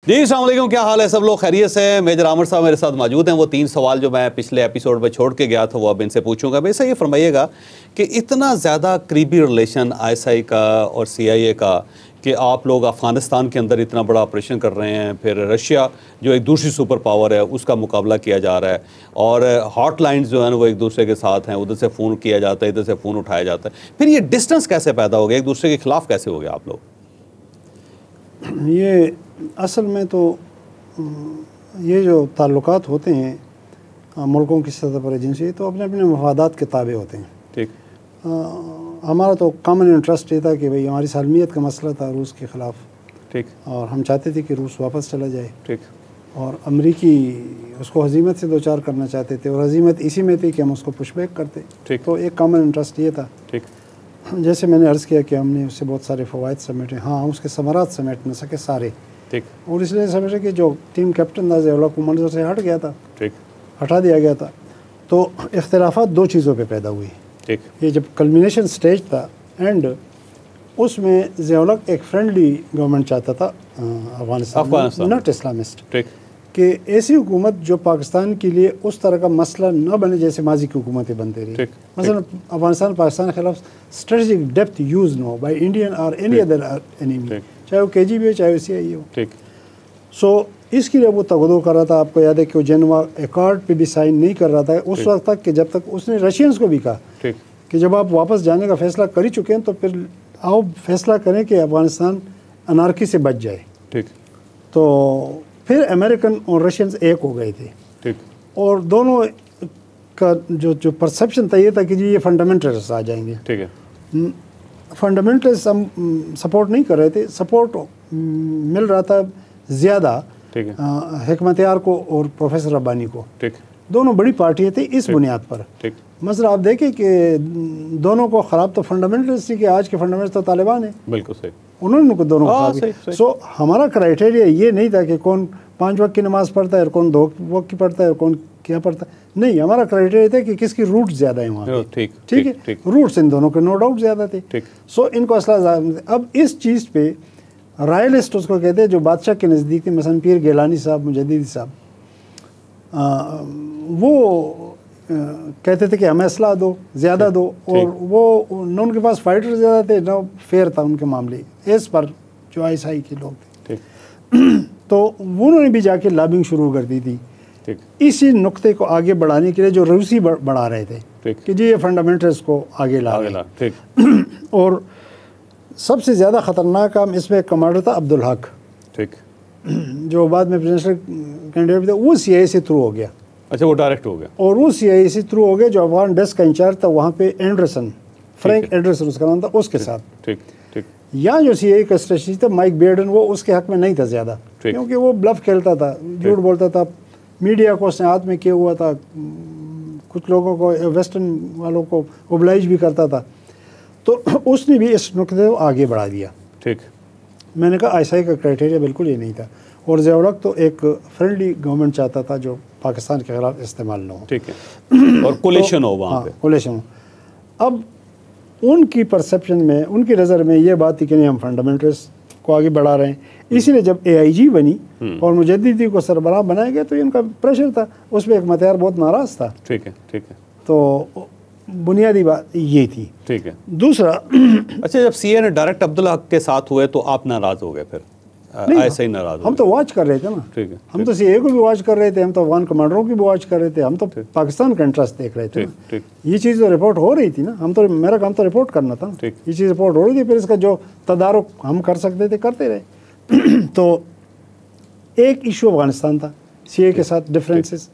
जी अस्सलाम वालेकुम, क्या हाल है सब लोग? खैरियत से हैं? मेजर आमिर साहब मेरे साथ मौजूद हैं। वो 3 सवाल जो मैं पिछले एपिसोड में छोड़ के गया था वो अब इनसे पूछूंगा। वैसे ये फरमाइएगा कि इतना ज़्यादा करीबी रिलेशन आईएसआई का और सीआईए का कि आप लोग अफ़गानिस्तान के अंदर इतना बड़ा ऑपरेशन कर रहे हैं, फिर रशिया जो एक दूसरी सुपर पावर है उसका मुकाबला किया जा रहा है, और हॉटलाइंस जो है ना वो एक दूसरे के साथ हैं, उधर से फ़ोन किया जाता है, इधर से फ़ोन उठाया जाता है। फिर ये डिस्टेंस कैसे पैदा हो गया, एक दूसरे के ख़िलाफ़ कैसे हो गया आप लोग? ये असल में तो ये जो ताल्लुकात होते हैं मुल्कों की सतह पर एजेंसी, तो अपने अपने मफादात के ताबे होते हैं। ठीक। हमारा तो कॉमन इंटरेस्ट ये था कि भाई हमारी सालमियत का मसला था रूस के ख़िलाफ़। ठीक। और हम चाहते थे कि रूस वापस चला जाए। ठीक। और अमरीकी उसको हजीमत से दो चार करना चाहते थे, और हजीमत इसी में थी कि हम उसको पुशबैक करते। ठीक। तो एक कॉमन इंटरेस्ट ये था। ठीक। जैसे मैंने अर्ज़ किया कि हमने उससे बहुत सारे फ़वाइद समेटे, हाँ उसके समरात समेट न सके सारे। ठीक। और इसलिए समेटे कि जो टीम कैप्टन था ज़िया-उल-हक वो मंजर से हट गया था। ठीक। हटा दिया गया था। तो इख्तिलाफ़ात दो चीज़ों पे पैदा हुई। ठीक। ये जब कल्मिनेशन स्टेज था एंड उसमें ज़िया-उल-हक एक फ्रेंडली गवर्नमेंट चाहता था अफ़गानिस्तान, नॉट इस्लामिस्ट। ठीक। कि ऐसी हुकूमत जो पाकिस्तान के लिए उस तरह का मसला न बने जैसे माजी की हुकूमतें बनती रही। मसलन अफगानिस्तान पाकिस्तान के खिलाफ स्ट्रेटजिक डेप्थ यूज़ न हो बाई इंडियन और एनी अदर एनिमी, चाहे वो KGB हो चाहे वो CIA हो। ठीक। सो इसके लिए वो तगदो कर रहा था। आपको याद है कि वो जेनेवा एकॉर्ड पे भी साइन नहीं कर रहा था उस वक्त तक कि जब तक उसने रशियंस को भी कहा कि जब आप वापस जाने का फैसला कर ही चुके हैं तो फिर आओ फैसला करें कि अफगानिस्तान अनारकी से बच जाए। ठीक। तो फिर अमेरिकन और रशियंस एक हो गए थे। ठीक। और दोनों का जो परसेप्शन था ये था कि जी ये फंडामेंटलिस्ट आ जाएंगे। ठीक है। फंडामेंटलिस्ट हम सपोर्ट नहीं कर रहे थे, सपोर्ट मिल रहा था ज़्यादा हिकमत यार को और प्रोफेसर रब्बानी को। ठीक। दोनों बड़ी पार्टियाँ थी इस बुनियाद पर। ठीक। मसला आप देखें कि दोनों को ख़राब तो फंडामेंटलिस्ट थी कि आज के फंडामेंटलिस्ट तो तालिबान है। बिल्कुल सही। उन्होंने उनको दोनों को सो हमारा क्राइटेरिया ये नहीं था कि कौन 5 वक्त की नमाज़ पढ़ता है और कौन 2 वक्त की पढ़ता है और कौन क्या पढ़ता है। नहीं, हमारा क्राइटेरिया था कि किसकी रूट ज़्यादा है वहाँ पे। ठीक है। रूट्स इन दोनों के नो डाउट ज़्यादा थे। सो इनको असला अब इस चीज़ पे रॉयलिस्ट उसको कहते हैं जो बादशाह के नज़दीक थे, मसलन पीर गिलानी साहब, मुजद्दिदी साहब, वो कहते थे कि हमें असला दो, ज़्यादा दो। और वो न उनके पास फाइटर ज़्यादा थे न फेयर था उनके मामले एस पर जो आईएसआई के लोग थे। तो उन्होंने भी जाके लॉबिंग शुरू कर दी थी इसी नुक्ते को आगे बढ़ाने के लिए जो रूसी बढ़ा रहे थे कि जी ये फंडामेंटल्स को आगे ला। और सबसे ज़्यादा ख़तरनाक काम इसमें कमांडर था अब्दुल हक। ठीक। जो बाद में प्रेसिडेंशियल कैंडिडेट थे, वो CIA से थ्रू हो गया। अच्छा, वो डायरेक्ट हो गया। और वो CIA से थ्रू हो गया। जो अफगान डेस्क का इंचार्ज था वहाँ पे एंडरसन, फ्रैंक एंडरसन उसका नाम था, उसके साथ। ठीक। ठीक। यहाँ जो CIA का स्ट्रेटजिस्ट था माइक बेयर्डन, वो उसके हक में नहीं था ज़्यादा, क्योंकि वो ब्लफ खेलता था, झूठ बोलता था, मीडिया को उसने हाथ में किया हुआ था, कुछ लोगों को वेस्टर्न वालों को ओब्लाइज भी करता था। तो उसने भी इस नुक्ते को आगे बढ़ा दिया। ठीक। मैंने कहा आईएसआई का क्राइटेरिया बिल्कुल ये नहीं था। और ज़िया-उल-हक तो एक फ्रेंडली गवर्नमेंट चाहता था जो पाकिस्तान के खिलाफ इस्तेमाल न हो। ठीक है। और कोलेशन हो वहाँ पे। कोलेशन हो। अब उनकी परसेप्शन में, उनकी नज़र में ये बात थी कि नहीं हम फंडामेंटलिस्ट को आगे बढ़ा रहे हैं। इसीलिए जब AIG बनी और मुजद्दिदी को सरबराह बनाया गया तो इनका प्रेशर था, उसमें हिकमत यार बहुत नाराज़ था। ठीक है। ठीक है। तो बुनियादी बात ये थी। ठीक है। दूसरा अच्छा, जब CIA ने डायरेक्ट अब्दुल हक के साथ हुए तो आप नाराज़ हो गए? फिर ऐसे ही नाराज़? हम तो वॉच कर रहे थे ना। ठीक है। हम तो CIA को भी वॉच कर रहे थे, हम तो अफगान कमांडरों की भी वॉच कर रहे थे, हम तो पाकिस्तान का इंटरेस्ट देख रहे थे। ये चीज़ तो रिपोर्ट हो रही थी ना, हम तो, मेरा काम तो रिपोर्ट करना था। ये चीज़ रिपोर्ट हो रही थी, फिर इसका जो तदारुक हम कर सकते थे करते रहे। तो एक इशू अफगानिस्तान था, CIA के साथ डिफरेंसेस।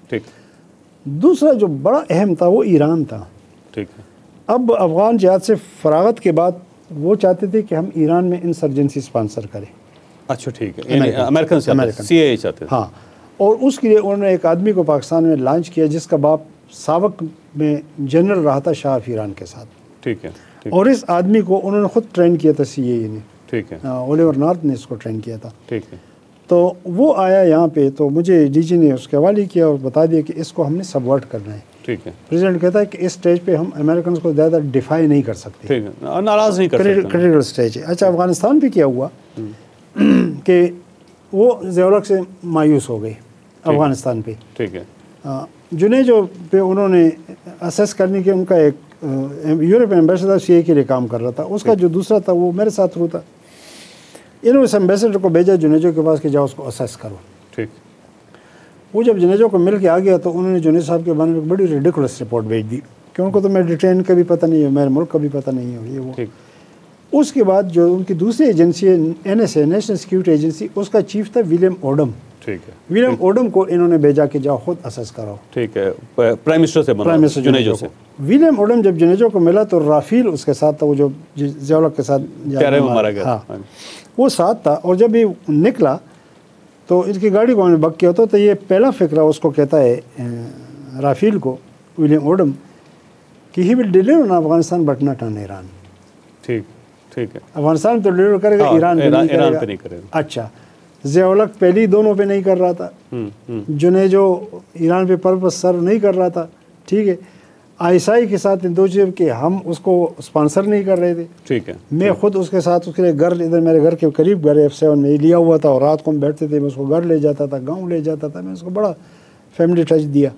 दूसरा जो बड़ा अहम था वो ईरान था। ठीक है। अब अफगान जिहाद से फरागत के बाद वो चाहते थे कि हम ईरान में इंसर्जेंसी स्पॉन्सर करें। अच्छा, ठीक है। अमेरिकन CIA चाहते थे। हाँ। और उसके लिए उन्होंने एक आदमी को पाकिस्तान में लॉन्च किया जिसका बाप सावक में जनरल रहा था शाह ईरान के साथ। ठीक है। और इस आदमी को उन्होंने खुद ट्रेन किया था CIA ने। ठीक है। ओलिवर नॉर्थ ने इसको ट्रेन किया था। ठीक है। तो वो आया यहाँ पे, तो मुझे DG ने उसके हवाले किया और बता दिया कि इसको हमने सबवर्ट करना है। ठीक है। प्रेसिडेंट कहता है कि इस स्टेज पे हम अमेरिकन को ज़्यादा डिफाई नहीं कर सकते। ठीक है। नाराज़ नहीं कर सकते। क्रिटिकल स्टेज है। अच्छा, अफगानिस्तान पे क्या हुआ कि वो ज़िया-उल-हक से मायूस हो गई अफ़गानिस्तान पे। ठीक है। जुनेजो पे उन्होंने असेस करने के उनका एक यूरोपियन एम्बेसडर सीए के लिए काम कर रहा था, उसका जो दूसरा था वो मेरे साथ थ्रू था। इन्होंने उस एम्बेसडर को भेजा जुनेजो के पास कि जाओ उसको असेस करो। ठीक। वो जब जुनेजो को मिल के आ गया तो उन्होंने जुनेद साहब के बारे में बड़ी रिडिकुलस रिपोर्ट भेज दी कि उनको तो मेरे डिटेन का भी पता नहीं है, मेरे मुल्क का भी पता नहीं है, ये वो। उसके बाद जो उनकी दूसरी एजेंसी है NSA, नेशनल सिक्योरिटी एजेंसी, उसका चीफ था विलियम ओडम। ठीक है। विलियम ओडम को इन्होंने भेजा कि जाओ खुद असेस कराओ। ठीक है। प्राइम मिनिस्टर से, प्राइम मिनिस्टर जुनेजो से। विलियम ओडम जब जुनेजो को मिला तो राफेल उसके साथ था, वो जो ज़िया-उल-हक के साथ मारा गया। हाँ, वो साथ था। और जब ये निकला तो इसकी गाड़ी को बक किया होता, तो ये पहला फिक्रा उसको कहता है राफेल को, विलियम ओडम, कि he will deliver on Afghanistan but not on Iran. ठीक। ठीक है। अफगानिस्तान तो डिलीवर करेगा, ईरान पे नहीं करेगा। अच्छा, ज़िया-उल-हक पहले दोनों पे नहीं कर रहा था, जुनेजो ईरान पे पर्पस सर्व नहीं कर रहा था। ठीक है। ISI के साथ इन दो चीज़ों के हम उसको स्पॉन्सर नहीं कर रहे थे। ठीक है। मैं खुद उसके साथ उसके लिए घर, इधर मेरे घर के करीब घर F7 में लिया हुआ था, और रात को हम बैठते थे, मैं उसको घर ले जाता था, गांव ले जाता था, मैं उसको बड़ा फैमिली टच दिया।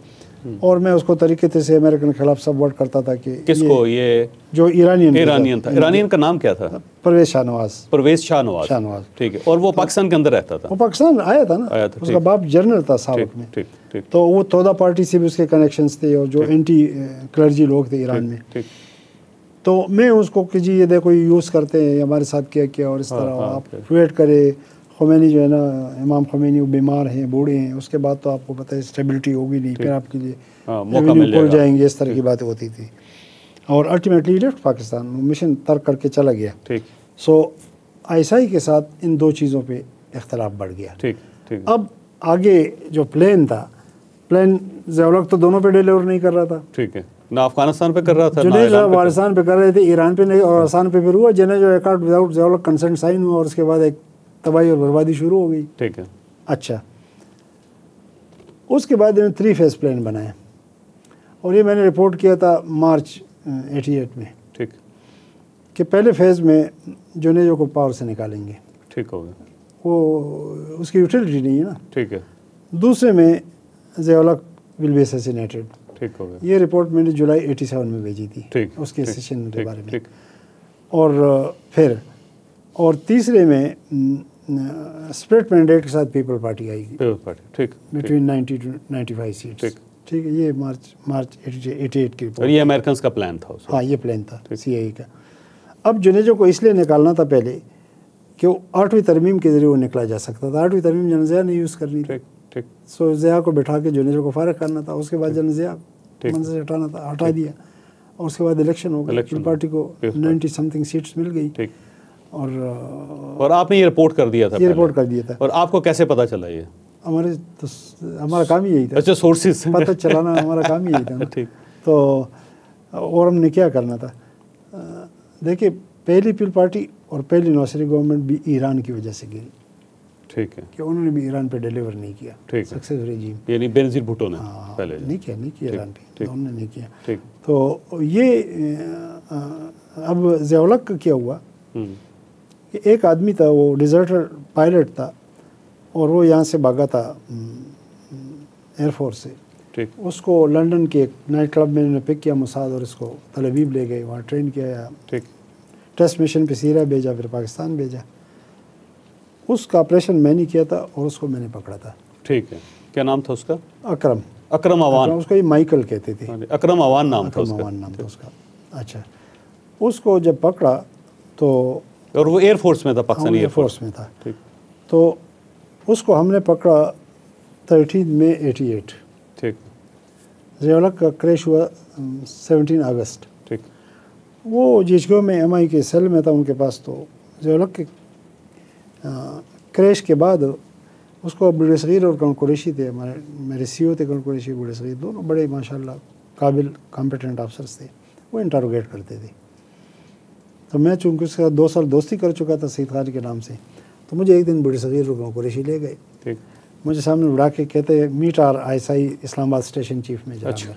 और मैं उसको तरीके से अमेरिकन के खिलाफ सपोर्ट करता था कि किसको? ये जो ईरानियन था। ईरानियन का नाम क्या था? परवेज शाह नवाज। ठीक है। और वो पाकिस्तान के अंदर रहता था? वो पाकिस्तान आया था ना, उसका बाप जनरल था साबिक में। ठीक। तो वो तोदा पार्टी से भी उसके कनेक्शंस थे, और जो एंटी क्लर्जी लोग थे ईरान में। तो मैं उसको कि जी ये देखो ये यूज़ करते हैं, हमारे साथ क्या किया, और इस तरह आप वेट करे। खुमैनी जो है ना, इमाम खुमैनी वो बीमार हैं, बूढ़े हैं, उसके बाद तो आपको पता है स्टेबिलिटी होगी नहीं, फिर आपके लिए खुल जाएंगे, इस तरह की बातें होती थी। और अल्टीमेटली लेफ्ट पाकिस्तान, मिशन तर्क करके चला गया। सो ISI के साथ इन दो चीज़ों पे इख्तलाफ बढ़ गया। अब आगे जो प्लान था, प्लान ज़िया-उल-हक तो दोनों पे डिलीवर नहीं कर रहा था। ठीक है। ना अफगानिस्तान पे कर रहा था, जुनेद अफगानिस्तान पे कर रहे थे, ईरान पे नहीं, और आसान पे फिर हुआ जो अकॉर्ड विदाउट ज़िया-उल-हक कंसेंट साइन हुआ, और उसके बाद एक तबाही और बर्बादी शुरू हो गई। ठीक है। अच्छा, उसके बाद इन्होंने 3 फेज़ प्लान बनाया, और ये मैंने रिपोर्ट किया था मार्च 88 में। ठीक। कि पहले फेज़ में जुनेजो को पावर से निकालेंगे। ठीक हो गया। वो उसकी यूटिलिटी नहीं है ना। ठीक है। दूसरे में ज़िया-उल-हक विल बी असैसिनेटेड। ठीक हो गया। ये रिपोर्ट मैंने जुलाई 87 में भेजी थी। ठीक। उसके असैसिनेशन के बारे में। और फिर तीसरे में स्प्लिट मैंडेट के साथ पीपल पार्टी आएगी। People party. ठीक। Between 90 to 95 seats. ठीक है। ये मार्च 88 की रिपोर्ट। ये अमेरिकन का प्लान था? हाँ, ये प्लान था CIA का। अब जुनेजो को इसलिए निकालना था पहले कि वो 8वीं तरमीम के जरिए वो निकला जा सकता था। 8वीं तरमीम जनरल ज़िया ने यूज़ करनी थी। ठीक। सो ज़िया को बैठा के जुनेजो को फारिग करना था, उसके बाद जनरल ज़िया मंजिल से हटाना था, हटा दिया, और उसके बाद इलेक्शन हो गया, पार्टी को 90 समथिंग सीट्स मिल गई। और आपने ये रिपोर्ट कर दिया था? ये रिपोर्ट कर दिया था। और आपको कैसे पता चला ये? हमारा काम ही यही था। अच्छा, सोर्सेज पता चलाना हमारा काम ही यही था। ठीक। तो और हमने क्या करना था, देखिए पहली पीपल पार्टी और पहली नौसरी गवर्नमेंट भी ईरान की वजह से गिरी। ठीक है। कि उन्होंने भी ईरान पे डिलीवर नहीं किया। ठीक। सक्सेस रेजिम, यानी बेनज़ीर भुट्टो ने पहले नहीं किया ईरान पे, उन्होंने नहीं किया। ठीक। तो ये अब ज़िया-उल-हक का क्या हुआ कि एक आदमी था, वो डिज़र्टर पायलट था, और वो यहाँ से भागा था एयरफोर्स से। ठीक। उसको लंदन के एक नाइट क्लब में उन्होंने पिक किया मोसाद, और इसको तल अवीव ले गए, वहाँ ट्रेन किया। ठीक। टेस्ट मिशन पे सीरिया भेजा, फिर पाकिस्तान भेजा। उसका ऑपरेशन मैंने किया था, और उसको मैंने पकड़ा था। ठीक है। क्या नाम था उसका? अकरम अवान। उसको ये माइकल कहते थे। अकरम अवान नाम था उसका। अच्छा, उसको जब पकड़ा तो, और वो एयरफोर्स में था, पाकिस्तानी एयरफोर्स में था। ठीक। तो उसको हमने पकड़ा 13 मई 88। ठीक। ज़िया-उल-हक का क्रैश हुआ 17 अगस्त। ठीक। वो जिसको में MI के सेल में था उनके पास। तो ज़िया-उल-हक के क्रैश के बाद उसको बुढ़े सगीर और कौन कुरैशी थे, मेरे CO थे कौन कुरैशी, बुढ़े सगीर, दोनों बड़े माशाल्लाह काबिल कॉम्पिटेंट ऑफिसर्स थे, वो इंटरोगेट करते थे। तो मैं चूँकि उसके साथ 2 साल दोस्ती कर चुका था सईद खान के नाम से, तो मुझे एक दिन बड़ी सगीर और कुरैशी ले गए। ठीक। मुझे सामने बुला के कहते meet our ISI Islamabad station chief में जाना।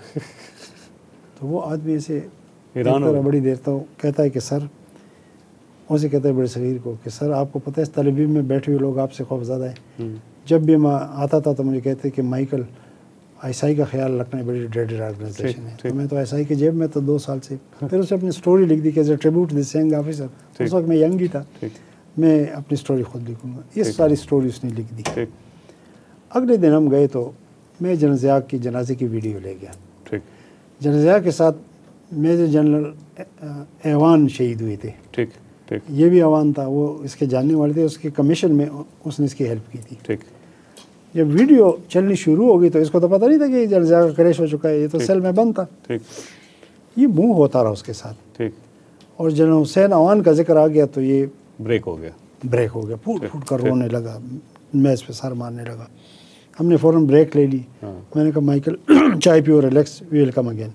तो वो आदमी ऐसे ईरान बड़ी देर तो कहता है कि सर उसे कहते हैं बड़े सगीर को कि सर आपको पता है इस तल अवीव में बैठे हुए लोग आपसे खौफज़दा हैं। जब भी मैं आता था तो मुझे कहते कि माइकल आईएसआई का ख्याल रखना बड़ी ड्रेडेड ऑर्गेनाइजेशन है। तो मैं तो आईएसआई की जेब में तो 2 साल से। फिर उसे अपनी स्टोरी लिख दी कि as a tribute this young officer. उस वक्त मैं यंग ही था, मैं अपनी स्टोरी खुद लिखूँगा। ये सारी स्टोरी उसने लिख दी। अगले दिन हम गए तो मैं जनरल की जनाजे की वीडियो ले गया। जनरल के साथ मेजर जनरल ऐवान शहीद हुए थे। ठीक ठीक। ये भी ऐवान था, वो इसके जानने वाले थे, उसके कमीशन में उसने इसकी हेल्प की थी। ठीक। जब वीडियो चलनी शुरू हो गई तो इसको तो पता नहीं था कि जनरल का क्रैश हो चुका है, ये तो सेल में बंद था। ठीक। ये मूव होता रहा उसके साथ। ठीक। और जनरल हुसैन अवान का जिक्र आ गया तो ये ब्रेक हो गया, फूट फूट कर रोने लगा, मैच पे सर मारने लगा। हमने फ़ौरन ब्रेक ले ली। मैंने कहा माइकल चाय पियो, relax, we will come again.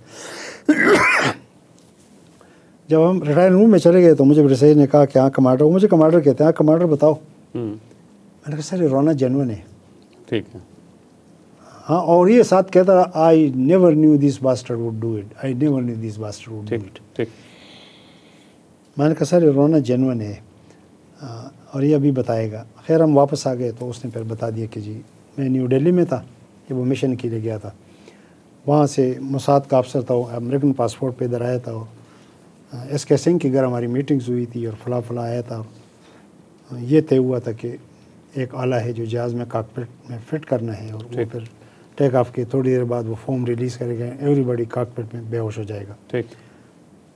जब हम रिटायरिंग रूम में चले गए तो मुझे ब्रिसेज ने कहा कि हाँ कमांडर, मुझे कमांडर कहते हैं, हाँ कमांडर बताओ। मैंने कहा सर ये रोना जेन्युइन है। ठीक है। हाँ, और ये साथ कहता I never knew this bastard would do it, I never knew this bastard would do it. ठीक। मैंने कहा सर ये रोना जेन्युइन है और ये अभी बताएगा। खैर हम वापस आ गए तो उसने फिर बता दिया कि जी मैं न्यू दिल्ली में था, कि वो मिशन के लिए गया था, वहाँ से मोसाद का अफसर था, वो अमेरिकन पासपोर्ट पे इधर आया था, और SK सिंह की घर हमारी मीटिंग्स हुई थी और फला आया था। ये तय हुआ था कि एक आला है जो जहाज़ में कॉकपिट में फिट करना है और वो फिर टेक ऑफ के थोड़ी देर बाद वो फॉर्म रिलीज़ करेगा, एवरीबॉडी कॉकपिट में बेहोश हो जाएगा। ठीक।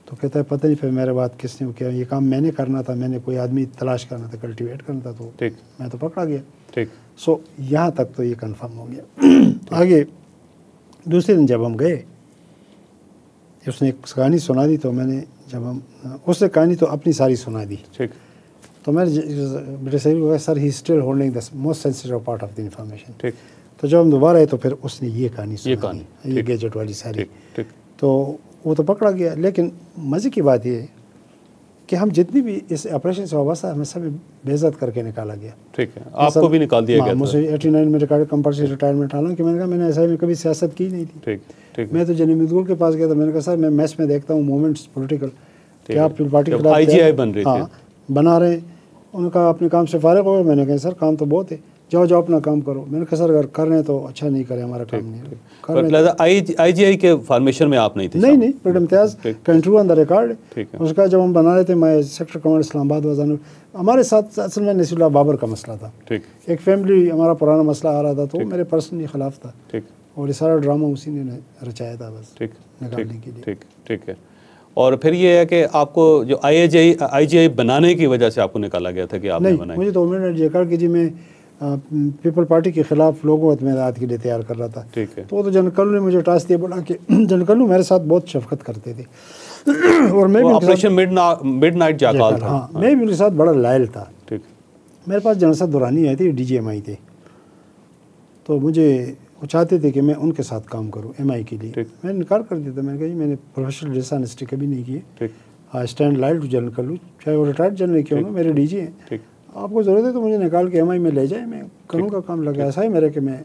तो कहता है पता नहीं फिर मेरे बाद किसने किया, ये काम मैंने करना था, मैंने कोई आदमी तलाश करना था, कल्टिवेट करना था, तो मैं तो पकड़ा गया। ठीक। सो यहाँ तक तो ये कंफर्म हो गया। आगे दूसरे दिन जब हम गए, उसने एक कहानी सुना दी, तो मैंने जब हम उसने कहानी तो अपनी सारी सुना दी। ठीक। तो मैंने ब्रिटिश को कहा sir he still holding the most sensitive part of the information. ठीक। तो जब हम दोबारा आए तो फिर उसने ये कहानी सुनाई, ये गैजेट वाली सारी। ठीक। तो वो तो पकड़ा गया, लेकिन मज़े की बात ये कि हम जितनी भी इस ऑपरेशन से वाबस्ता हमें सब बेइज्जत करके निकाला गया। ठीक है, आपको भी निकाल दिया गया। मुझे 89 में रिकॉर्ड कंपल्सरी रिटायरमेंट, हालांकि मैंने कहा मैंने ऐसा में कभी सियासत की नहीं थी। ठीक ठीक। मैं तो जनी मिदगुल के पास गया था, मैंने कहा सर मैं मैच में देखता हूँ मूवमेंट्स पोलिटिकल, क्या आप पार्टी के खिलाफ IGI बन रही थी, बना रहे हैं। उन्होंने कहा अपने काम से फारिग हो गए। मैंने कहा सर काम तो बहुत है, जाओ अपना काम करो। मैंने कहा सर अगर कर रहे हैं तो अच्छा, नहीं करे हमारा काम नहीं है। IGI के फॉर्मेशन में आप नहीं थे? नहीं, फ्रीडम इम्तियाज का इंटरव्यू ऑन द रिकॉर्ड। उसका जब हम बना रहे थे, मैं सेक्टर कमांडर इस्लामाबाद वजान, हमारे साथ असल में नसीरुल्लाह बाबर का मसला था। एक फैमिली हमारा पुराना मसला आ रहा था, तो मेरे पर्सनली खिलाफ था, और ये सारा ड्रामा उसी ने रचाया था बस निकालने के लिए। ठीक है। और फिर ये है कि आपको जो IGI बनाने की वजह से आपको निकाला गया था कि आपने बनाया? मुझे तो उन्होंने जेकर कि जी मैं पीपल पार्टी के खिलाफ लोगों में रात के लिए तैयार कर रहा था। ठीक है। तो जनरल कल्लू ने मुझे टास्क दिया, बोला कि जनरल कल्लू मेरे साथ बहुत शफकत करते थे और मैं भी ऑपरेशन मिडनाइट जाकाल था। हाँ, मैं भी उनके साथ बड़ा लायल था। ठीक। मेरे पास जनरल साहब दुरानी आई थी, DGMI थे, तो मुझे वो चाहते थे कि मैं उनके साथ काम करूं MI के लिए। मैंने इनकार कर दिया था। मैंने कहा जी मैंने प्रोफेशनल डिसऑनेस्टी कभी नहीं की, I stand loyal to general Kallu, चाहे वो रिटायर्ड जनरल क्यों ना, मेरे DG हैं, आपको ज़रूरत है तो मुझे निकाल के MI में ले जाए, मैं करूँगा काम। लगा ऐसा है मेरे कि मैं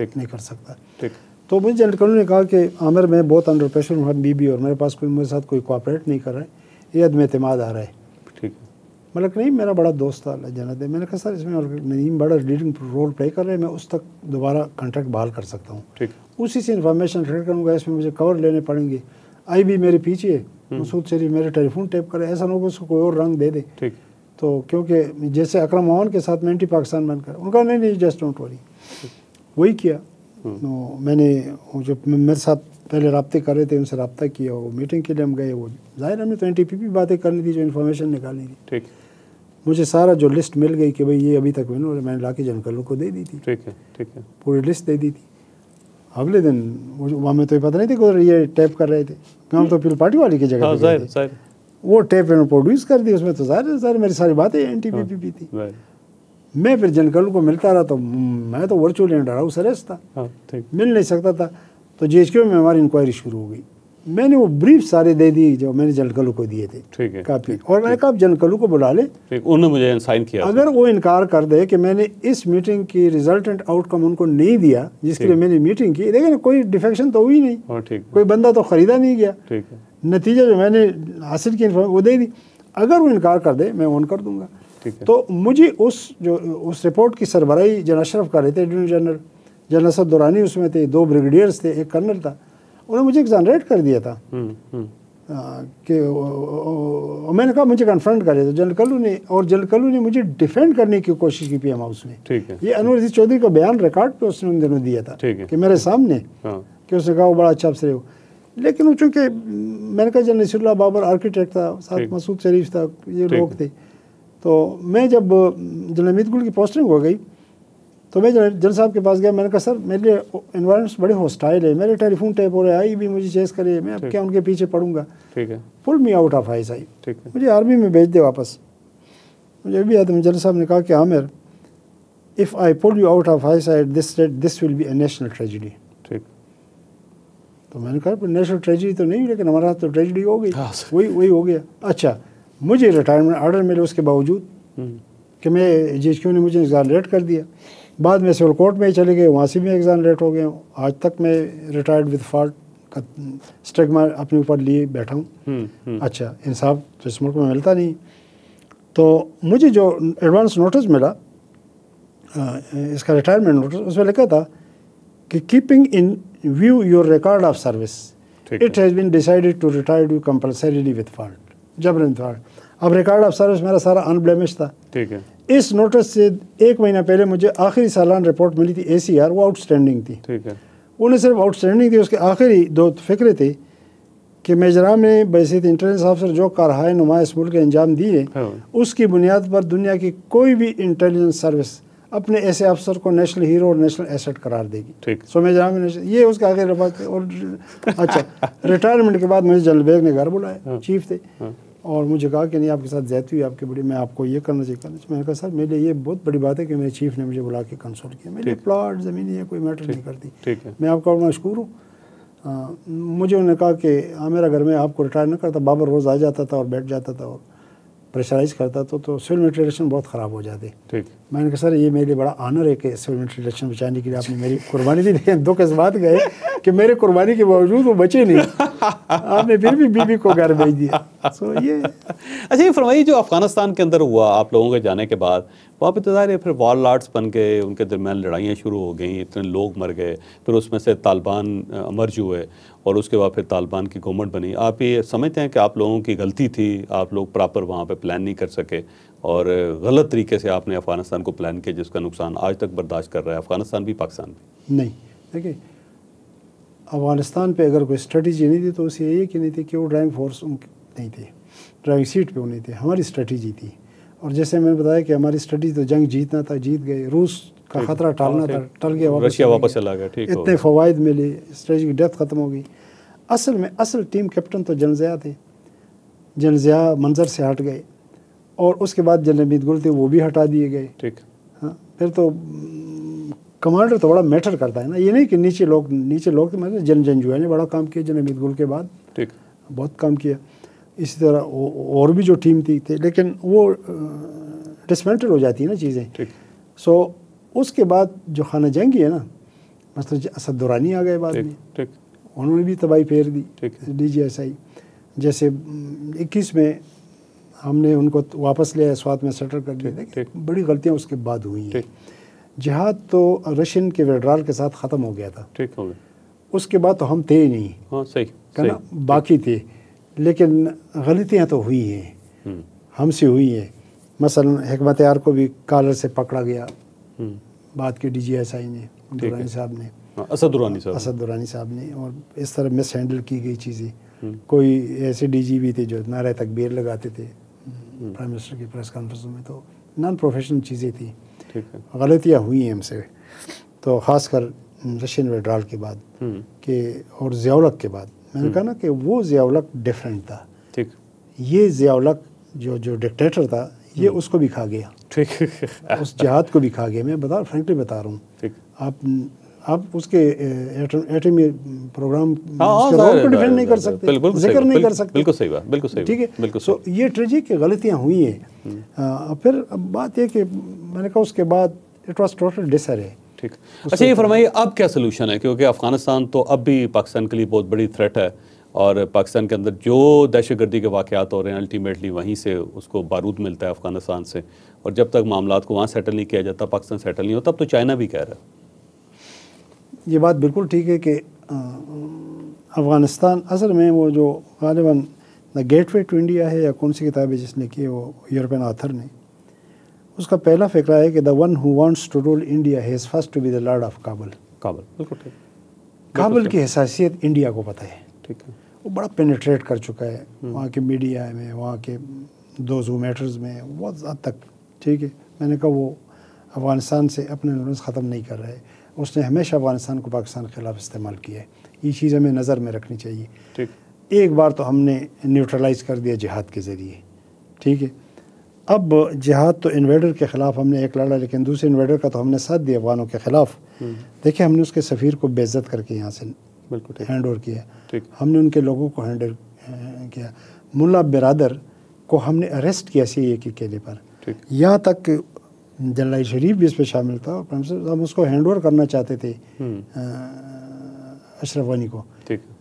नहीं कर सकता। तो मुझे जनरल कल्लू ने कहा कि आमिर मैं बहुत अंडर प्रेशर हूँ, बीबी और मेरे पास कोई मेरे साथ कोई कोऑपरेट नहीं कर रहा है, ये अदम एतमाद आ रहा है। ठीक। मतलब नहीं, मेरा बड़ा दोस्त था अल्लाह जन्नत दे। मैंने कहा सर इसमें नदीम बड़ा लीडिंग रोल प्ले कर रहे हैं, मैं उस तक दोबारा कॉन्ट्रैक्ट बहाल कर सकता हूँ। ठीक। उसी से इन्फॉर्मेशन ट्रेड करूँगा, इसमें मुझे कवर लेने पड़ेंगे। IB मेरे पीछे है, मसूद शरीफ मेरे टेलीफोन टेप करे, ऐसा ना हो उसको कोई और रंग दे दे। ठीक। तो क्योंकि जैसे अकरम ओवन के साथ मैं एंटी पाकिस्तान बनकर, उनका नहीं जस्ट डोंट वरी, वही किया। तो मैंने जो मेरे साथ पहले रब्ते कर रहे थे उनसे रब्ता किया, वो मीटिंग के लिए हम गए, वो जाहिर हमने तो NTPP बातें करनी थी, जो इन्फॉर्मेशन निकालनी थी। ठीक। मुझे सारा जो लिस्ट मिल गई कि भाई ये अभी तक मैंने ला के जनरल कल्लू को दे दी थी। ठीक है। ठीक है। पूरी लिस्ट दे दी थी। अगले दिन वहाँ में तो पता नहीं था कि ये टैप कर रहे थे, हम तो पीपल पार्टी वाली की जगह वो टेप प्रोड्यूस कर दी, उसमें तो ज़ाहिर मेरी सारी बातें NTPP थी। मैं फिर जनरल कल्लू को मिलता रहा, तो मैं तो वर्चुअली अंडर हाउस अरेस्ट था, मिल नहीं सकता था। तो JHQ में हमारी इंक्वायरी शुरू हो गई। मैंने वो ब्रीफ सारे दे दी जो मैंने जनरल कल्लू को दिए थे। ठीक है। काफ़ी। और मैंने कहा आप जनरल कल्लू को बुला ले, उन्होंने मुझे साइन किया। अगर वो इनकार कर दे कि मैंने इस मीटिंग की रिजल्टेंट आउटकम उनको नहीं दिया जिसके लिए मैंने मीटिंग की, देखिए ना कोई डिफेक्शन तो हुई नहीं, कोई बंदा तो ख़रीदा नहीं गया, नतीजा जो मैंने हासिल की वो दे दी। अगर वो इनकार कर दे मैं ऑन कर दूंगा। तो मुझे उस रिपोर्ट की सरबराही जनरल अशरफ कर रहे थे, एडमिरल जनरल असद दुरानी उसमें थे, 2 ब्रिगेडियर्स थे, एक कर्नल था। उन्होंने मुझे एग्जानरेट कर दिया था कि मैंने कहा मुझे कन्फ्रंट कर दिया था जनरल कल्लू ने, और जनरल कल्लू ने मुझे डिफेंड करने की कोशिश की पीएम हाउस में। ये अनवर अजीज चौधरी का बयान रिकॉर्ड पे उसने उन दिनों दिया था कि मेरे सामने कि उसने कहा वो बड़ा अच्छा अफसर है। लेकिन चूँकि मैंने कहा जनरल नसीरुल्लाह बाबर आर्किटेक्ट था, साथ मसूद शरीफ था, ये लोग थे। तो मैं जब जनरल हमीद गुल की पोस्टिंग हो गई तो मैं जनरल साहब के पास गया। मैंने कहा सर मेरे लिए एनवायरमेंट्स बड़े हॉस्टाइल है, मेरे टेलीफोन टैप हो रहे हैं, आई भी मुझे चेस करे, मैं अब क्या उनके पीछे पड़ूंगा। पुल मी आउट ऑफ ISI, मुझे आर्मी में भेज दे वापस। मुझे भी याद है जनरल साहब ने कहा कि Aamir if I pull you out of ISI this will be a national tragedy. तो मैंने कहा नेशनल ट्रेजिडी तो नहीं, लेकिन हमारा तो ट्रेजिडी हो गई, वही हो गया। अच्छा, मुझे रिटायरमेंट ऑर्डर मिले उसके बावजूद कि मैं GHQ ने मुझे एग्जानरेट कर दिया। बाद में सिविल कोर्ट में चले गए, वहाँ से भी एग्जानरेट हो गए हूँ। आज तक मैं रिटायर्ड विद फॉल्ट का स्टिग्मा अपने ऊपर लिए बैठा हूँ। अच्छा, इंसाफ तो इस मुल्क में मिलता नहीं। तो मुझे जो एडवांस नोटिस मिला इसका रिटायरमेंट नोटिस, उसमें लिखा था कि keeping in view your record of service it has been decided to retire you compulsorily with fault, जबरन फॉल्ट। अब रिकॉर्ड ऑफ सर्विस मेरा सारा अनब्लेमिश था। ठीक है। इस नोटिस से 1 महीना पहले मुझे आखिरी सालाना रिपोर्ट मिली थी ACR, वो आउटस्टैंडिंग थी। ठीक है। उन्हें सिर्फ आउटस्टैंडिंग थी, उसके आखिरी 2 फिक्रे थे कि मेजराम ने बैसित इंटेलिजेंस ऑफिसर जो कारहाय नुमा इस मुल्क के अंजाम दिए उसकी बुनियाद पर दुनिया की कोई भी इंटेलिजेंस सर्विस अपने ऐसे अफसर को नेशनल हीरो और नेशनल एसेट करार देगी। सो मेजराम ने ये उसका आखिरी बात। और अच्छा, रिटायरमेंट के बाद मुझे जनरल बेग ने घर बुलाया, चीफ थे, और मुझे कहा कि नहीं आपके साथ ज्यादती हुई आपकी बड़ी, मैं आपको ये करना चाहिए। मैंने कहा सर मेरे लिए ये बहुत बड़ी बात है कि मेरे चीफ ने मुझे बुला के कंसल्ट किया। मेरे प्लॉट ज़मीन ये कोई मैटर नहीं करती, मैं आपका मशकूर हूँ। मुझे उन्होंने कहा कि मेरा घर में आपको रिटायर न करता, बाबर रोज़ आ जाता था और बैठ जाता था और प्रेशराइज करता था, तो सिविल मिलिट्री रिलेशन बहुत ख़राब हो जाते। मैंने कहा सर ये मेरे लिए बड़ा ऑनर है कि सिविल मिलिट्री रिलेशन बचाने के लिए आपने मेरी कुर्बानी दी। लेकिन दुख इस बात गए कि मेरे कुर्बानी के बावजूद वो बचे नहीं, आपने फिर भी बीबी को घर भेज दिया। सो ये अच्छा, ये फरमाइए जो अफगानिस्तान के अंदर हुआ आप लोगों के जाने के बाद, वहाँ पे तो ज़ाहिर है फिर वॉर लॉर्ड्स बन गए, उनके दरमियान लड़ाइयाँ शुरू हो गई, इतने लोग मर गए, फिर उसमें से तालिबान मर्ज हुए और उसके बाद फिर तालिबान की गवर्नमेंट बनी। आप ये समझते हैं कि आप लोगों की गलती थी, आप लोग प्रॉपर वहाँ पे प्लान नहीं कर सके और गलत तरीके से आपने अफगानिस्तान को प्लान किया जिसका नुकसान आज तक बर्दाश्त कर रहा है अफगानिस्तान भी, पाकिस्तान भी? नहीं, देखिए अफगानिस्तान पे अगर कोई स्ट्रेटजी नहीं थी तो उसे ये कि नहीं थी कि वो ड्राइविंग फोर्स नहीं थे, ड्राइविंग सीट पे वो नहीं थे, हमारी स्ट्रेटजी थी। और जैसे मैंने बताया कि हमारी स्ट्रेटजी तो जंग जीतना था, जीत गए, रूस का खतरा टालना था, टल गया, रशिया वापस चला गया, ठीक इतने फ़वाइद मिले, स्ट्रेटजी की डेप्थ ख़त्म हो गई। असल में असल टीम कैप्टन तो जनरल ज़िया थे, जनरल ज़िया मंजर से हट गए और उसके बाद जनरल हमीद गुल थे, वो भी हटा दिए गए। ठीक, हाँ, फिर तो कमांडर तो बड़ा मैटर करता है ना, ये नहीं कि नीचे लोग तो मतलब जनजुआ ने बड़ा काम किया जनरल हमीद गुल के बाद, ठीक, बहुत काम किया। इसी तरह और भी जो टीम थे, लेकिन वो डिसमेंटल हो जाती है ना चीज़ें। सो उसके बाद जो खाना जंगी है ना, मतलब असद दुरानी आ गए बाद में, उन्होंने भी तबाही फेर दी। DGSI जैसे 21 में हमने उनको वापस लिया, स्वात में सेटल कर दिया। बड़ी गलतियाँ उसके बाद हुई हैं। जिहाद तो रशियन के विड्रॉल के साथ ख़त्म हो गया था, ठीक हो गया। उसके बाद तो हम थे ही नहीं, हाँ, सही ना, बाकी थे, लेकिन गलतियाँ तो हुई हैं, हमसे हुई हैं। मसलन हिकमत यार को भी कॉलर से पकड़ा गया बाद के DGSI ने, दुरानी साहब ने, असद दुरानी साहब ने, और इस तरह मिस हैंडल की गई चीज़ें। कोई ऐसे DG भी थे जो नारे तकबीर लगाते थे प्राइम मिनिस्टर की प्रेस कॉन्फ्रेंस में, तो नॉन प्रोफेशनल चीज़ें थी, गलतियाँ हुई हैं हमसे। तो ख़ासकर रशियन विड्रॉल के बाद के और ज़ियाउल के बाद मैंने कहा ना कि वो ज़ियाउल डिफरेंट था, ठीक, ये ज़ियाउल जो डिक्टेटर था ये उसको भी खा गया, ठीक, उस जिहाद को भी खा गया। मैं फ्रेंकली बता रहा हूँ, आप उसके एटमी प्रोग्राम को डिफेंड नहीं कर सकते, जिक्र नहीं कर सकते, बिल्कुल सही बात, बिल्कुल सही, ठीक है। सो ये ट्रेजिक गलतियाँ हुई हैं। फिर बात ये कि मैंने कहा उसके बाद इट वाज टोटल डिसअरे, ठीक। अच्छा, ये फरमाइए अब क्या सोल्यूशन है, क्योंकि अफगानिस्तान तो अब भी पाकिस्तान के लिए बहुत बड़ी थ्रेट है और पाकिस्तान के अंदर जो दहशतगर्दी के वाक़यात हो रहे हैं अल्टीमेटली वहीं से उसको बारूद मिलता है अफ़गानिस्तान से, और जब तक मामलात को वहाँ सेटल नहीं किया जाता, पाकिस्तान सेटल नहीं होता, तब तो चाइना भी कह रहा है। ये बात बिल्कुल ठीक है कि अफ़गानिस्तान असल में वो जो ग़ालिबन द गेटवे टू इंडिया है या कौन सी किताब है जिसने की, वो यूरोपियन ऑथर ने, उसका पहला फ़िक्रा है कि the one who wants to rule India has first to be the lord of Kabul. Kabul, बिल्कुल ठीक। काबुल की हैसियत इंडिया को पता है, ठीक है। वो बड़ा पेनिट्रेट कर चुका है वहाँ के मीडिया में, वहाँ के दोज़ हू मैटर्स में बहुत हद तक, ठीक है। मैंने कहा वो अफ़गानिस्तान से अपने इन्फ्लुएंस ख़त्म नहीं कर रहा है, उसने हमेशा अफ़गानिस्तान को पाकिस्तान के ख़िलाफ़ इस्तेमाल किया है। ये चीज़ हमें नज़र में रखनी चाहिए। ठीक। एक बार तो हमने न्यूट्रलाइज़ कर दिया जिहाद के ज़रिए, ठीक है। अब जिहाद तो इन्वेडर के ख़िलाफ़ हमने एक लड़ा, लेकिन दूसरे इन्वेडर का तो हमने साथ दिया अफ़गानों के ख़िलाफ़। देखिए हमने उसके सफ़ीर को बेइज्जत करके यहाँ से हैंड ओवर किया, हमने उनके लोगों को हैंड ओवर किया, मुल्ला बिरादर को हमने अरेस्ट किया CIA के केले पर, यहाँ तक जनरल शरीफ भी इस पर शामिल था। हम उसको हैंड ओवर करना चाहते थे अशरफ गनी को,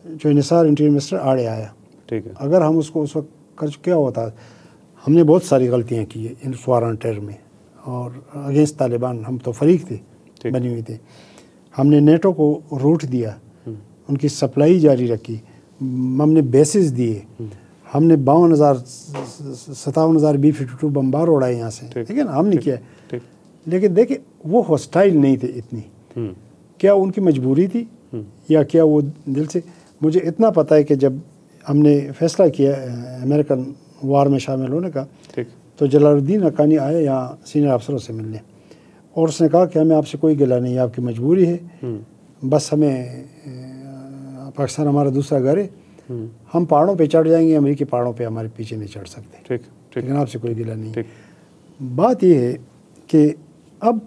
जो निसार इंटीरियर मिनिस्टर आड़े आया। ठीक है। अगर हम उसको उस वक्त कर क्या होता, हमने बहुत सारी गलतियाँ की है इन स्वारान टेर में, और अगेंस्ट तालिबान हम तो फरीक थे, बनी हुई थे। हमने नेटो को रूट दिया, उनकी सप्लाई जारी रखी, हमने बेसिस दिए, हमने 57,000 B-52 बम्बार उड़ाए यहाँ से, ठीक है ना, हमने किया। लेकिन देखिए वो हॉस्टाइल नहीं थे इतनी, क्या उनकी मजबूरी थी या क्या वो दिल से? मुझे इतना पता है कि जब हमने फैसला किया अमेरिकन वार में शामिल होने का, तो जलालुद्दीन हक्कानी आए यहाँ सीनियर अफसरों से मिलने, और उसने कहा कि हमें आपसे कोई गिला नहीं, आपकी मजबूरी है, बस हमें पाकिस्तान हमारा दूसरा घर है, हम पहाड़ों पे चढ़ जाएंगे, अमेरिकी पहाड़ों पे हमारे पीछे नहीं चढ़ सकते, लेकिन आपसे कोई गिला नहीं। बात यह है कि अब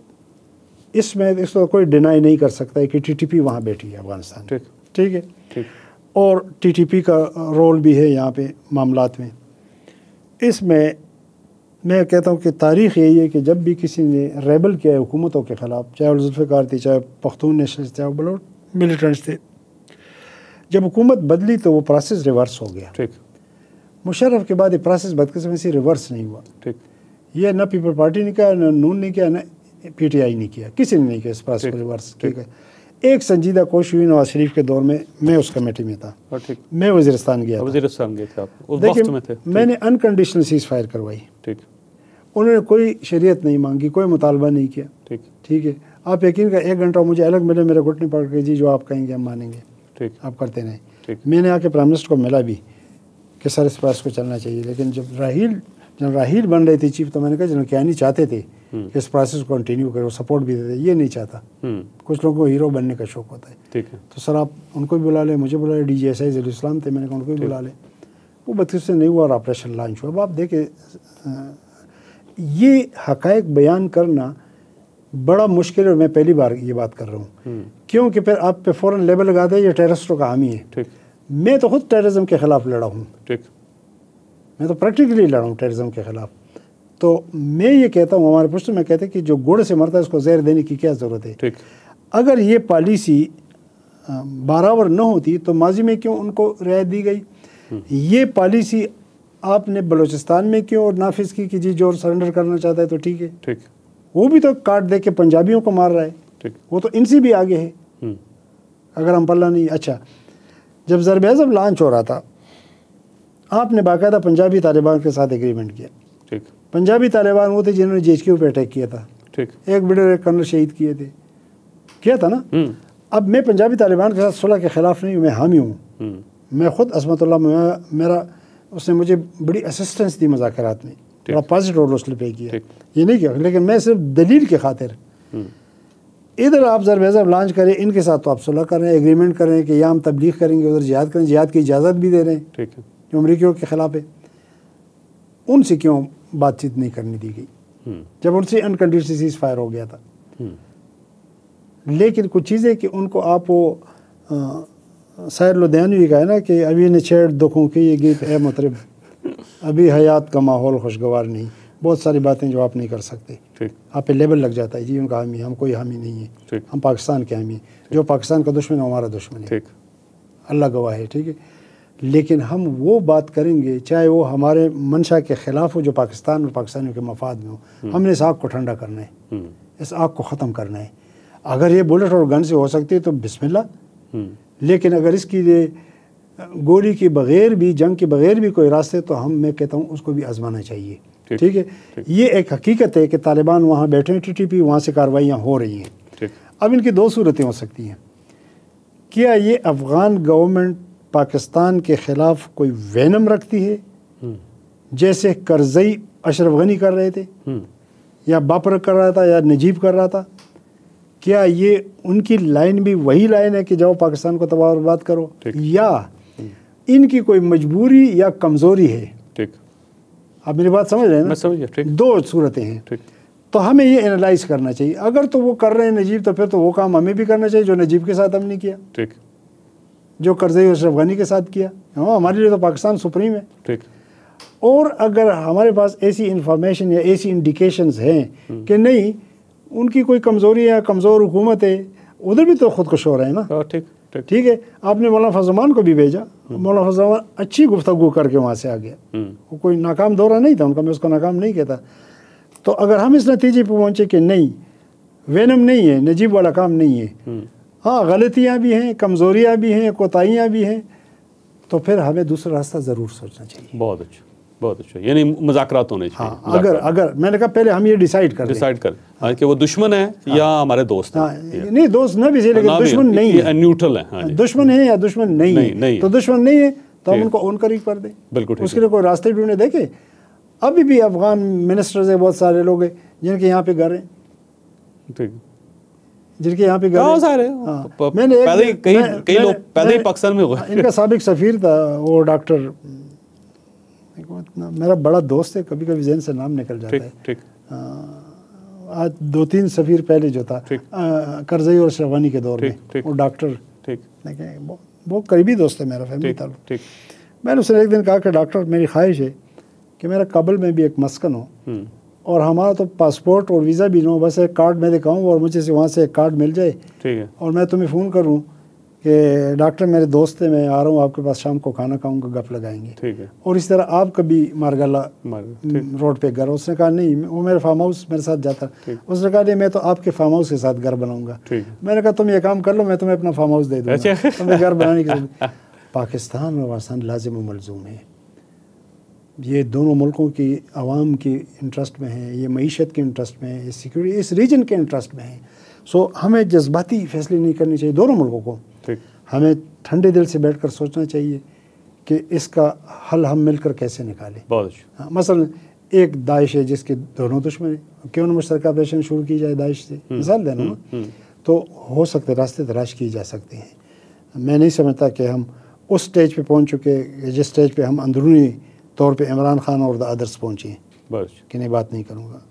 इसमें इसको कोई डिनाई नहीं कर सकता है कि TTP वहाँ बैठी है अफगानिस्तान, ठीक है, और TTP का रोल भी है यहाँ पे मामलात में। इसमें मैं कहता हूँ कि तारीख़ यही है कि जब भी किसी ने रेबल किया है हुकूमतों के ख़िलाफ़, चाहे वो जुल्फ़िकार थी, चाहे पख्तून नेशनलिस्ट, चाहे वो मिलिटेंट्स थे, जब हुकूमत बदली तो वो प्रोसेस रिवर्स हो गया। मुशर्रफ के बाद ये प्रोसेस बदकिस्मती से रिवर्स नहीं हुआ। ये ना पीपल पार्टी ने किया, ना नून ने किया, ना PTI ने किया, किसी ने नहीं किया इस प्रोसेस को रिवर्स। ठीक है, एक संजीदा कोशिश हुई नवाज शरीफ के दौर में, मैं उस कमेटी में था, मैं वज़ीरिस्तान गया था। देखिए मैंने अनकंडीशनल सीज़ फायर करवाई, उन्होंने कोई शरीयत नहीं मांगी, कोई मुतालबा नहीं किया, ठीक है। आप यकीन कर 1 घंटा मुझे अलग मिले, मेरे घुटने पड़ के, जी जो आप कहेंगे हम मानेंगे, आप करते नहीं। मैंने आके प्राइम मिनिस्टर को मिला भी कि सर इस प्रोसेस को चलना चाहिए, लेकिन जब जनरल राहील बन रही थी चीफ, तो मैंने कहा जनरल कियानी चाहते थे कि इस प्रोसेस को कंटिन्यू करो, सपोर्ट भी देते, ये नहीं चाहता। कुछ लोगों को हीरो बनने का शौक होता है, तो सर आप उनको भी बुला ले, मुझे बुला ले, DGSI ज़ैनुल-इस्लाम थे, मैंने कहा उनको भी बुला ले। वो 32 से नहीं हुआ और ऑपरेशन लॉन्च हुआ। अब आप देखें, ये हक़ाइक़ बयान करना बड़ा मुश्किल है, और मैं पहली बार ये बात कर रहा हूँ, क्योंकि फिर आप पे फ़ौरन लेबल लगाते हैं ये टेररिस्टों का हामी है। मैं तो खुद टेररिज्म के ख़िलाफ़ लड़ा हूँ, मैं तो प्रैक्टिकली लड़ा हूँ टेररिज्म के ख़िलाफ़। तो मैं ये कहता हूँ, हमारे पुश्त में कहते हैं कि जो गुड़ से मरता है उसको जहर देने की क्या ज़रूरत है। अगर ये पॉलिसी बराबर न होती तो माजी में क्यों उनको रियायत दी गई? ये पॉलिसी आपने बलूचिस्तान में क्यों और नाफिज की कि जी जो सरेंडर करना चाहता है तो ठीक है, वो भी तो काट दे के पंजाबियों को मार रहा है, वो तो इनसे भी आगे है। अगर हम पल्ला नहीं, अच्छा जब ज़रब-ए-आज़म लॉन्च हो रहा था, आपने बाकायदा पंजाबी तालिबान के साथ एग्रीमेंट किया। पंजाबी तालिबान वो थे जिन्होंने JHQ पे अटैक किया था, एक ब्रिगेडियर कर्नल शहीद किया था ना। अब मैं पंजाबी तालिबान के साथ सुलह के ख़िलाफ़ नहीं हूँ, मैं हामी हूँ। मैं ख़ुद असमतुल्लाह मेरा उसने मुझे बड़ी असिस्टेंस दी मुज़ाकरात में, बड़ा पॉजिटिव रोल उसने प्ले किया, ये नहीं किया, लेकिन मैं सिर्फ दलील के खातिर। इधर आप ज़रब-ए-आज़म लॉन्च करें, इनके साथ तो आप सुलह कर रहे हैं, एग्रीमेंट कर रहे हैं कि यहाँ हम तबलीग करेंगे, उधर जिहाद करें, जिहाद की इजाज़त भी दे रहे हैं जो अमरीकियों के ख़िलाफ़ है। उनसे क्यों बातचीत नहीं करने दी गई जब उनसे अनकंडीशनल सीज़ फायर हो गया था? लेकिन कुछ चीज़ें कि उनको आप वो शायर लुधियानवी का है ना कि अभी ने छेड़ दुखों की ये गीत है मुतरिब, अभी हयात का माहौल खुशगवार नहीं, बहुत सारी बातें जो आप नहीं कर सकते। आप पे लेबल लग जाता है, जी उनका हामी, हम कोई हामी नहीं है, हम पाकिस्तान के हामी, जो पाकिस्तान का दुश्मन है हमारा दुश्मन है, अल्लाह गवाह है। ठीक है, लेकिन हम वो बात करेंगे चाहे वो हमारे मंशा के ख़िलाफ़ हो, जो पाकिस्तान और पाकिस्तानियों के मफाद में हो। हमने इस आग को ठंडा करना है, इस आग को ख़त्म करना है। अगर ये बुलेट और गन से हो सकती है तो बिस्मिल्लाह, लेकिन अगर इसकी गोली के बग़ैर भी, जंग के बग़ैर भी कोई रास्ते, तो मैं कहता हूँ उसको भी आजमाना चाहिए। ठीक है, ये एक हकीकत है कि तालिबान वहाँ बैठे हैं, TTP वहाँ से कार्रवाइयाँ हो रही हैं। अब इनकी दो सूरतें हो सकती हैं। क्या ये अफ़गान गवर्नमेंट पाकिस्तान के ख़िलाफ़ कोई वैनम रखती है, जैसे करज़ई अशरफ गनी कर रहे थे, या बापर कर रहा था, या नजीब कर रहा था? क्या ये उनकी लाइन भी वही लाइन है कि जाओ पाकिस्तान को तबाह बर्बाद करो, या इनकी कोई मजबूरी या कमज़ोरी है? ठीक, आप मेरी बात समझ रहे हैं ना? मैं समझ गया। ठीक, दो सूरतें हैं। ठीक, तो हमें ये एनालाइज करना चाहिए। अगर तो वो कर रहे हैं नजीब, तो फिर तो वो काम हमें भी करना चाहिए जो नजीब के साथ हमने किया, ठीक, जो करज़ई और अशरफ गनी के साथ किया। हाँ, हमारे लिए तो पाकिस्तान सुप्रीम है। ठीक। और अगर हमारे पास ऐसी इंफॉर्मेशन या ऐसी इंडिकेशंस हैं कि नहीं उनकी कोई कमज़ोरी है या कमज़ोर हुकूमत है, उधर भी तो खुदकुश हो रहे हैं ना। ठीक, ठीक है। आपने मौलाना फजल को भी भेजा, मौलाना फजल अच्छी गुफ्तगू करके वहाँ से आ गया। वो कोई नाकाम दौरा नहीं था उनका, मैं उसको नाकाम नहीं कहता। तो अगर हम इस नतीजे पर पहुँचे कि नहीं, वैनम नहीं है, नजीब वाला काम नहीं है, हाँ गलतियाँ भी हैं, कमज़ोरियाँ भी हैं, कोताहियाँ भी हैं, तो फिर हमें दूसरा रास्ता ज़रूर सोचना चाहिए। बहुत अच्छा, बहुत अच्छा। यानी मुज़ाकरात होने चाहिए। हाँ, अगर मैंने कहा पहले हम ये डिसाइड कर कि वो दुश्मन है या हमारे दोस्त हैं। हाँ, नहीं दोस्त न भी सही, लेकिन दुश्मन नहीं है, न्यूट्रल है। दुश्मन है या दुश्मन नहीं है, तो दुश्मन नहीं है तो हम उनको ऑन करीब कर दें। बिल्कुल, उसके लिए कोई रास्ते ढूंढे। देखे अभी भी अफगान मिनिस्टर्स है, बहुत सारे लोग हैं जिनके यहाँ पे घर हैं, जिनके यहाँ पे घर सारे। मैंने कई लोग पहले ही पाकिस्तान में हुए। इनका साबिक सफ़ीर था वो डॉक्टर, मेरा बड़ा दोस्त है, कभी कभी जहन से नाम निकल जाता है। ठीक। आज 2-3 सफ़ीर पहले जो था करज़ई और अशरफ गनी के दौर में, वो डॉक्टर बहुत करीबी दोस्त है मेरा, फैमिली ताल्लुक। मैंने उसने एक दिन कहा कि डॉक्टर मेरी ख्वाहिश है कि मेरा काबुल में भी एक मस्कन हो, और हमारा तो पासपोर्ट और वीज़ा भी ना हो, बस एक कार्ड मैं दिखाऊँ और मुझे से वहाँ से एक कार्ड मिल जाए। ठीक है। और मैं तुम्हें फ़ोन करूँ कि डॉक्टर मेरे दोस्त है, मैं आ रहा हूँ आपके पास, शाम को खाना खाऊंगा, गप लगाएंगे। ठीक है। और इस तरह आप कभी मारगला रोड पे घर? उसने कहा नहीं, वो मेरे फार्म हाउस मेरे साथ जाता। उसने कहा नहीं, मैं तो आपके फार्म हाउस के साथ घर बनाऊंगा। मैंने कहा तुम ये काम कर लो, मैं तुम्हें अपना फार्म हाउस दे दूँगा, तुम्हें घर बनाने की। पाकिस्तान और पाकिस्तान लाजिम व मलजूम है, ये दोनों मुल्कों की आवाम की इंटरेस्ट में है, ये मईशत के इंटरेस्ट में है, ये सिक्योरिटी इस रीजन के इंटरेस्ट में है। सो हमें जज्बाती फैसले नहीं करने चाहिए दोनों मुल्कों को। हमें ठंडे दिल से बैठकर सोचना चाहिए कि इसका हल हम मिलकर कैसे निकालें। बहुत हाँ, मसलन एक दाइश है जिसके दोनों दुश्मन है, क्यों ना मुश्तरका ऑपरेशन शुरू की जाए दाइश से, मिसाल देना ना, तो हो सकते रास्ते तलाश किए जा सकते हैं। मैं नहीं समझता कि हम उस स्टेज पे पहुंच चुके जिस स्टेज पे हम अंदरूनी तौर पे इमरान खान और द अदर्स पहुँचे हैं। बस कि नहीं, बात नहीं करूँगा,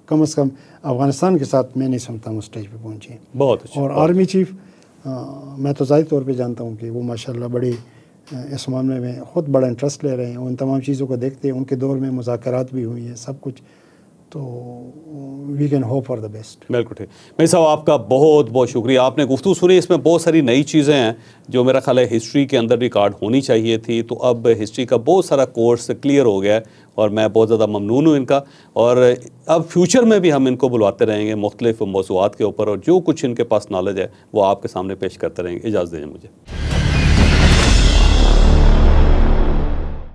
कम से कम अफ़गानिस्तान के साथ मैं नहीं समझता हूँ उस स्टेज पे पहुँचे। बहुत अच्छा। और आर्मी चीफ मैं तो ज़ाहिर तौर पे जानता हूँ कि वो माशाल्लाह बड़े इस मामले में ख़ुद बड़ा इंटरेस्ट ले रहे हैं, उन तमाम चीज़ों को देखते हैं। उनके दौर में मुज़ाकरात भी हुई हैं, सब कुछ, तो we can hope for the best. बिल्कुल ठीक। भाई साहब आपका बहुत बहुत शुक्रिया, आपने गुफ्तगू सुनी, इसमें बहुत सारी नई चीज़ें हैं जो मेरा ख्याल है हिस्ट्री के अंदर रिकॉर्ड होनी चाहिए थी। तो अब हिस्ट्री का बहुत सारा कोर्स क्लियर हो गया है और मैं बहुत ज़्यादा ममनून हूँ इनका। और अब फ्यूचर में भी हम इनको बुलवाते रहेंगे मुख्तलिफ मौज़ूआत के ऊपर, और जो कुछ इनके पास नॉलेज है वो आपके सामने पेश करते रहेंगे। इजाज़त दें मुझे।